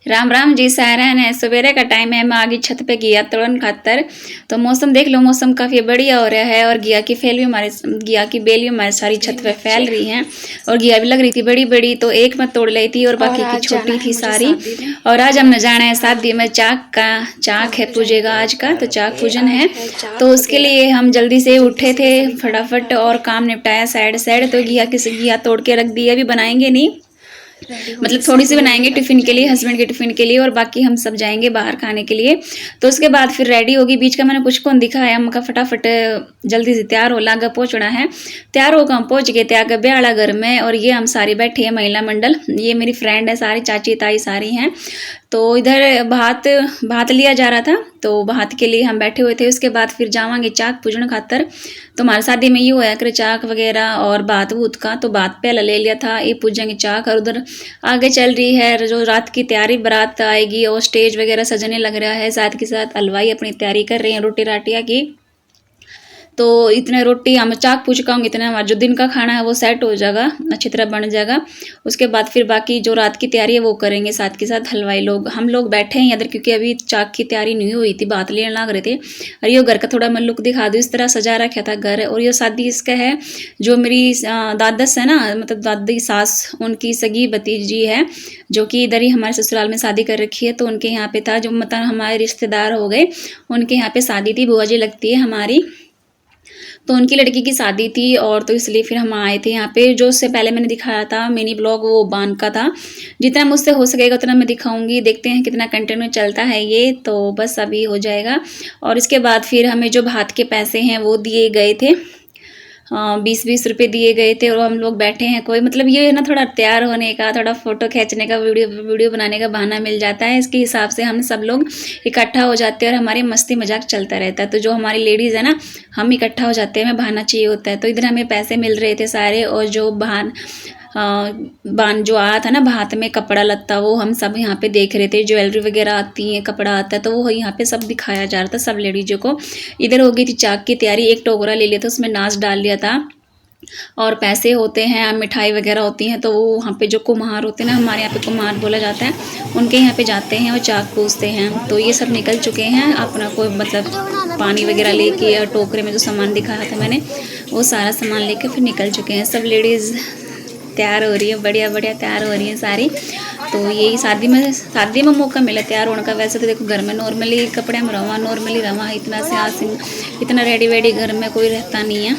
राम राम जी सारन है। सवेरे का टाइम है। मैं आगे छत पे घिया तोड़न खातर। तो मौसम देख लो, मौसम काफ़ी बढ़िया हो रहा है और घिया की घिया की बेल भी हमारी सारी छत पे फैल रही हैं और घिया भी लग रही थी बड़ी बड़ी। तो एक मैं तोड़ ली थी और बाकी की छोटी थी सारी। और आज हमने जाना है शादी में। चाक है पूजेगा आज का, तो चाक पूजन है। तो उसके लिए हम जल्दी से उठे थे फटाफट और काम निपटाया साइड। तो घिया तोड़ के रख दिया, अभी बनाएंगे नहीं, मतलब थोड़ी सी बनाएंगे टिफिन के लिए, हस्बैंड के टिफिन के लिए, और बाकी हम सब जाएंगे बाहर खाने के लिए। तो उसके बाद फिर रेडी होगी। बीच का मैंने कुछ कौन दिखाया, हम का फटाफट जल्दी से तैयार हो लागा पहुंचना है। तैयार होकर हम पहुंच गए थे आगे ब्याला घर में। और ये हम सारी बैठे हैं महिला मंडल, ये मेरी फ्रेंड है सारी, चाची ताई सारी हैं। तो इधर भात लिया जा रहा था, तो भात के लिए हम बैठे हुए थे। उसके बाद फिर जावांगे चाक पूजन खातर। तो हमारे शादी में ये हुआ कि चाक वगैरह और भात भूत का, तो भात पहले ले लिया था, ये पूजेंगे चाक। और उधर आगे चल रही है जो रात की तैयारी, बारात आएगी और स्टेज वगैरह सजने लग रहा है। साथ के साथ हलवाई अपनी तैयारी कर रहे हैं रोटी राटिया की। तो इतने रोटी हम चाक पूछ का इतना हमारा जो दिन का खाना है वो सेट हो जाएगा, अच्छी तरह बन जाएगा। उसके बाद फिर बाकी जो रात की तैयारी है वो करेंगे साथ के साथ हलवाई लोग। हम लोग बैठे हैं इधर क्योंकि अभी चाक की तैयारी नहीं हुई थी, बात लेने लग रहे थे। और ये घर का थोड़ा मैं लुक दिखा दूँ, इस तरह सजा रखा था घर। और ये शादी इसका है जो मेरी दादस है ना, मतलब दादी सास, उनकी सगी भतीजी है जो कि इधर ही हमारे ससुराल में शादी कर रखी है। तो उनके यहाँ पे था, जो मतलब हमारे रिश्तेदार हो गए, उनके यहाँ पे शादी थी, बुआ जी लगती है हमारी। तो उनकी लड़की की शादी थी और तो इसलिए फिर हम आए थे यहाँ पे। जो उससे पहले मैंने दिखाया था मिनी ब्लॉग, वो बान का था। जितना मुझसे हो सकेगा उतना मैं दिखाऊंगी, देखते हैं कितना कंटेंट में चलता है ये। तो बस अभी हो जाएगा। और इसके बाद फिर हमें जो भात के पैसे हैं वो दिए गए थे, 20-20 रुपये दिए गए थे। और हम लोग बैठे हैं, कोई मतलब ये है ना, थोड़ा तैयार होने का, थोड़ा फोटो खींचने का, वीडियो बनाने का बहाना मिल जाता है। इसके हिसाब से हम सब लोग इकट्ठा हो जाते हैं और हमारी मस्ती मजाक चलता रहता है। तो जो हमारी लेडीज़ है ना, हम इकट्ठा हो जाते हैं, हमें बहाना चाहिए होता है। तो इधर हमें पैसे मिल रहे थे सारे। और जो बान जो आया था ना भात में कपड़ा लत्ता, वो हम सब यहाँ पे देख रहे थे। ज्वेलरी वगैरह आती है, कपड़ा आता है, तो वो यहाँ पे सब दिखाया जा रहा था सब लेडीजों को। इधर हो गई थी चाक की तैयारी, एक टोकरा ले लिया था, उसमें नाच डाल लिया था। और पैसे होते हैं, मिठाई वगैरह होती हैं। तो वो वहाँ पे जो कुम्हार होते हैं ना, हमारे यहाँ पे कुम्हार बोला जाता है, उनके यहाँ पे जाते हैं और चाक पूछते हैं। तो ये सब निकल चुके हैं अपना, कोई मतलब पानी वगैरह लेके, और टोकरे में जो सामान दिखाया था मैंने वो सारा सामान लेके फिर निकल चुके हैं। सब लेडीज़ तैयार हो रही है, बढ़िया बढ़िया तैयार हो रही है सारी। तो यही शादी में मौका मिला तैयार होने का। वैसे तो देखो घर में नॉर्मली कपड़े में रवा, नॉर्मली रवा, इतना से आसिन, इतना रेडी वेडी घर में कोई रहता नहीं है।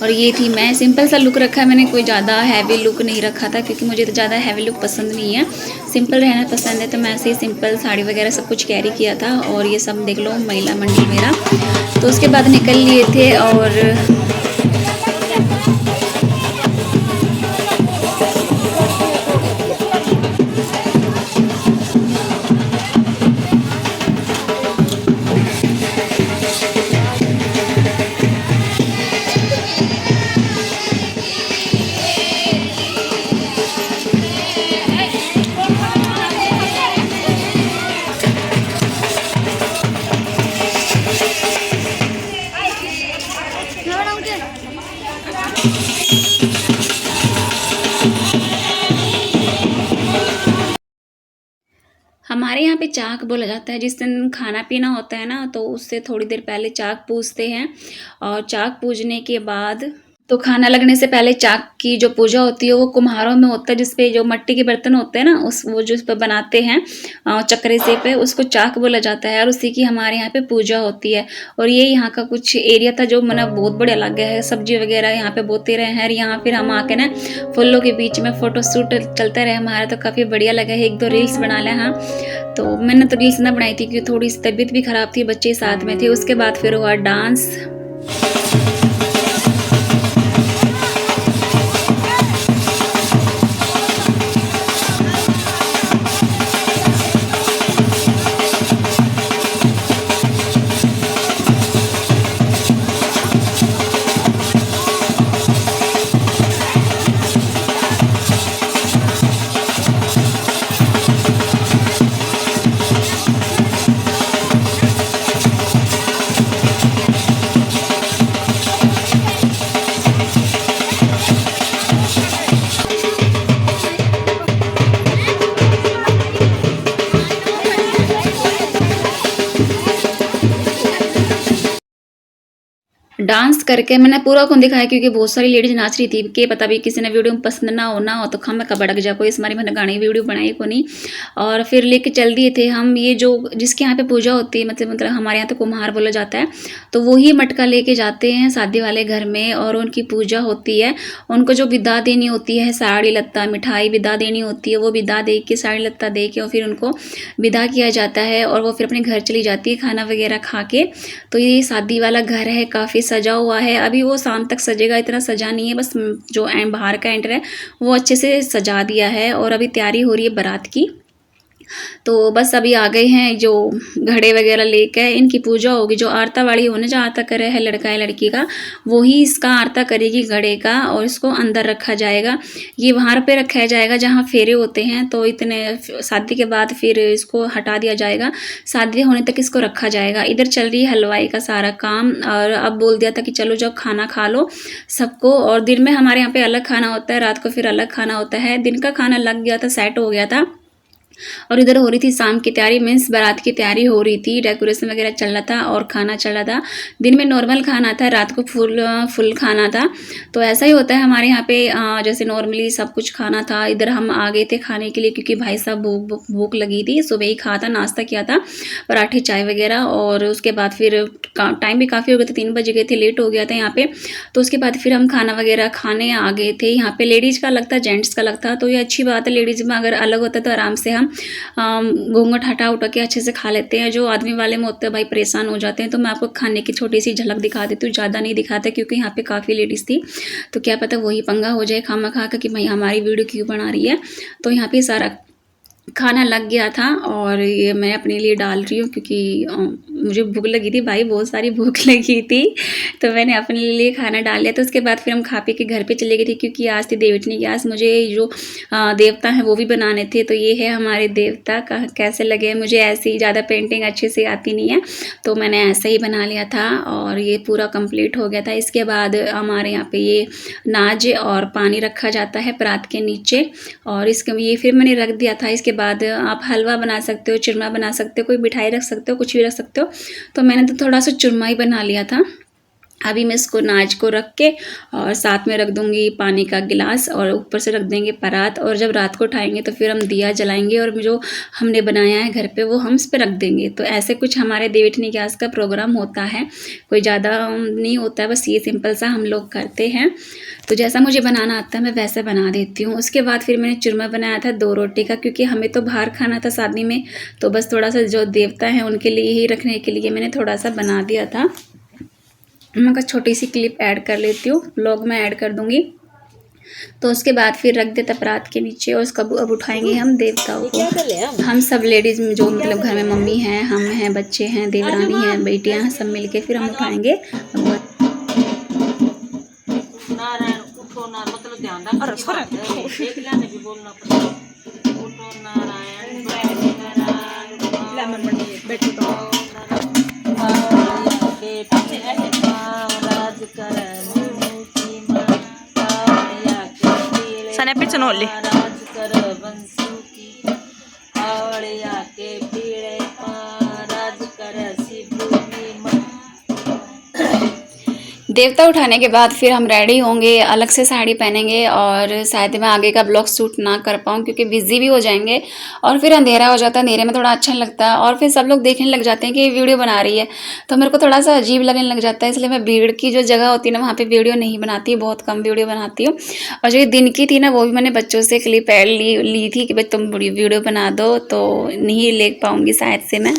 और ये थी, मैं सिंपल सा लुक रखा है मैंने, कोई ज़्यादा हैवी लुक नहीं रखा था क्योंकि मुझे तो ज़्यादा हैवी लुक पसंद नहीं है, सिंपल रहना पसंद है। तो मैं ऐसे ही सिंपल साड़ी वगैरह सब कुछ कैरी किया था। और ये सब देख लो महिला मंडल मेरा। तो उसके बाद निकल लिए थे। और हमारे यहाँ पे चाक बोला जाता है, जिस दिन खाना पीना होता है ना, तो उससे थोड़ी देर पहले चाक पूजते हैं। और चाक पूजने के बाद तो खाना लगने से पहले चाक की जो पूजा होती है वो कुम्हारों में होता है, जिसपे जो मिट्टी के बर्तन होते हैं ना, वो जो इस पर बनाते हैं चक्रे से पे, उसको चाक बोला जाता है। और उसी की हमारे यहाँ पे पूजा होती है। और ये यहाँ का कुछ एरिया था जो मतलब बहुत बढ़िया लग गया है, सब्जी वगैरह यहाँ पे बोते रहे हैं। यहाँ फिर हम आके ना फूलों के बीच में फोटो शूट चलते रहे हमारा, तो काफ़ी बढ़िया लगा है। 1-2 रील्स बना लें। हाँ, तो मैंने तो रील्स ना बनाई थी क्योंकि थोड़ी सी तबीयत भी ख़राब थी, बच्चे साथ में थे। उसके बाद फिर हुआ डांस। डांस करके मैंने पूरा कौन दिखाया क्योंकि बहुत सारी लेडीज नाच रही थी कि पता भी किसी ने वीडियो में पसंद ना हो तो खम का भड़क जा कोई, इस मारी मैंने गाने की वीडियो बनाई को नहीं। और फिर लेके चल दिए थे हम, ये जो जिसके यहाँ पे पूजा होती है मतलब हमारे यहाँ तो कुम्हार बोला जाता है, तो वही मटका लेके जाते हैं शादी वाले घर में और उनकी पूजा होती है। उनको जो विदा देनी होती है, साड़ी लत्ता मिठाई विदा देनी होती है, वो विदा दे के साड़ी लत्ता दे के और फिर उनको विदा किया जाता है और वो फिर अपने घर चली जाती है खाना वगैरह खा के। तो ये शादी वाला घर है, काफ़ी सजा हुआ है, अभी वो शाम तक सजेगा, इतना सजा नहीं है, बस जो बाहर का एंटर है वो अच्छे से सजा दिया है और अभी तैयारी हो रही है बारात की। तो बस अभी आ गए हैं जो घड़े वगैरह लेकर, इनकी पूजा होगी। जो आरता वाली होने जो आरता करे है लड़का है लड़की का, वही इसका आरता करेगी घड़े का और इसको अंदर रखा जाएगा। ये वहाँ पे रखा जाएगा जहाँ फेरे होते हैं, तो इतने शादी के बाद फिर इसको हटा दिया जाएगा, शादी होने तक इसको रखा जाएगा। इधर चल रही है हलवाई का सारा काम और अब बोल दिया था कि चलो जब खाना खा लो सबको। और दिन में हमारे यहाँ पे अलग खाना होता है, रात को फिर अलग खाना होता है। दिन का खाना लग गया था, सेट हो गया था और इधर हो रही थी शाम की तैयारी, मीन्स बारात की तैयारी हो रही थी, डेकोरेशन वगैरह चल रहा था और खाना चल रहा था। दिन में नॉर्मल खाना था, रात को फुल खाना था। तो ऐसा ही होता है हमारे यहाँ पे, जैसे नॉर्मली सब कुछ खाना था। इधर हम आ गए थे खाने के लिए क्योंकि भाई साहब भूख लगी थी, सुबह ही खा था, नाश्ता किया था, पराठे चाय वगैरह। और उसके बाद फिर टाइम भी काफ़ी हो गया था, 3 बज गए थे, लेट हो गया था यहाँ पे। तो उसके बाद फिर हम खाना वगैरह खाने आ गए थे। यहाँ पे लेडीज़ का अलग था, जेंट्स का अलग था, तो ये अच्छी बात है। लेडीज़ में अगर अलग होता तो आराम से हम घूंघट हटा उठा के अच्छे से खा लेते हैं। जो आदमी वाले में होते हैं भाई परेशान हो जाते हैं। तो मैं आपको खाने की छोटी सी झलक दिखा देती हूँ, ज़्यादा नहीं दिखाते क्योंकि यहाँ पे काफ़ी लेडीज़ थी, तो क्या पता वही पंगा हो जाए खामा खा कि भाई हमारी वीडियो क्यों बना रही है। तो यहाँ पे सारा खाना लग गया था और ये मैं अपने लिए डाल रही हूँ क्योंकि मुझे भूख लगी थी भाई, बहुत सारी भूख लगी थी, तो मैंने अपने लिए खाना डाल लिया। तो उसके बाद फिर हम खा पी के घर पे चले गए थे क्योंकि आज थी देवटनी की। आज मुझे जो देवता हैं वो भी बनाने थे। तो ये है हमारे देवता का, कैसे लगे मुझे ऐसे ही, ज़्यादा पेंटिंग अच्छे से आती नहीं है तो मैंने ऐसे ही बना लिया था और ये पूरा कंप्लीट हो गया था। इसके बाद हमारे यहाँ पे ये नाज और पानी रखा जाता है परात के नीचे और इसके ये फिर मैंने रख दिया था। इसके बाद आप हलवा बना सकते हो, चूरमा बना सकते हो, कोई मिठाई रख सकते हो, कुछ भी रख सकते हो। तो मैंने तो थोड़ा सा चूरमा ही बना लिया था। अभी मैं इसको नाज को रख के और साथ में रख दूंगी पानी का गिलास और ऊपर से रख देंगे परात। और जब रात को उठाएंगे तो फिर हम दिया जलाएंगे और जो हमने बनाया है घर पे वो हम इस पर रख देंगे। तो ऐसे कुछ हमारे देवटनी गैस का प्रोग्राम होता है, कोई ज़्यादा नहीं होता है, बस ये सिंपल सा हम लोग करते हैं। तो जैसा मुझे बनाना आता है मैं वैसे बना देती हूँ। उसके बाद फिर मैंने चूरमा बनाया था 2 रोटी का क्योंकि हमें तो बाहर खाना था शादी में, तो बस थोड़ा सा जो देवता हैं उनके लिए ही रखने के लिए मैंने थोड़ा सा बना दिया था। मैं छोटी सी क्लिप ऐड कर लेती हूँ, ब्लॉग में ऐड कर दूँगी। तो उसके बाद फिर रख देता परात के नीचे और उसका अब उठाएंगे हम देवताओं को। हम सब लेडीज़ जो मतलब घर में मम्मी हैं, हम हैं, बच्चे हैं, देवरानी हैं, बेटियाँ हैं, सब मिलके फिर हम उठाएंगे। Sanepitsunolli. देवता उठाने के बाद फिर हम रेडी होंगे, अलग से साड़ी पहनेंगे और शायद मैं आगे का ब्लॉग शूट ना कर पाऊँ क्योंकि बिजी भी हो जाएंगे और फिर अंधेरा हो जाता है, अंधेरे में थोड़ा अच्छा नहीं लगता और फिर सब लोग देखने लग जाते हैं कि वीडियो बना रही है, तो मेरे को थोड़ा सा अजीब लगने लग जाता है। इसलिए मैं भीड़ की जो जगह होती है ना वहाँ पर वीडियो नहीं बनाती, बहुत कम वीडियो बनाती हूँ। और जो दिन की थी ना वो भी मैंने बच्चों से क्लिप ली थी कि भाई तुम वीडियो बना दो, तो नहीं ले पाऊँगी शायद से मैं।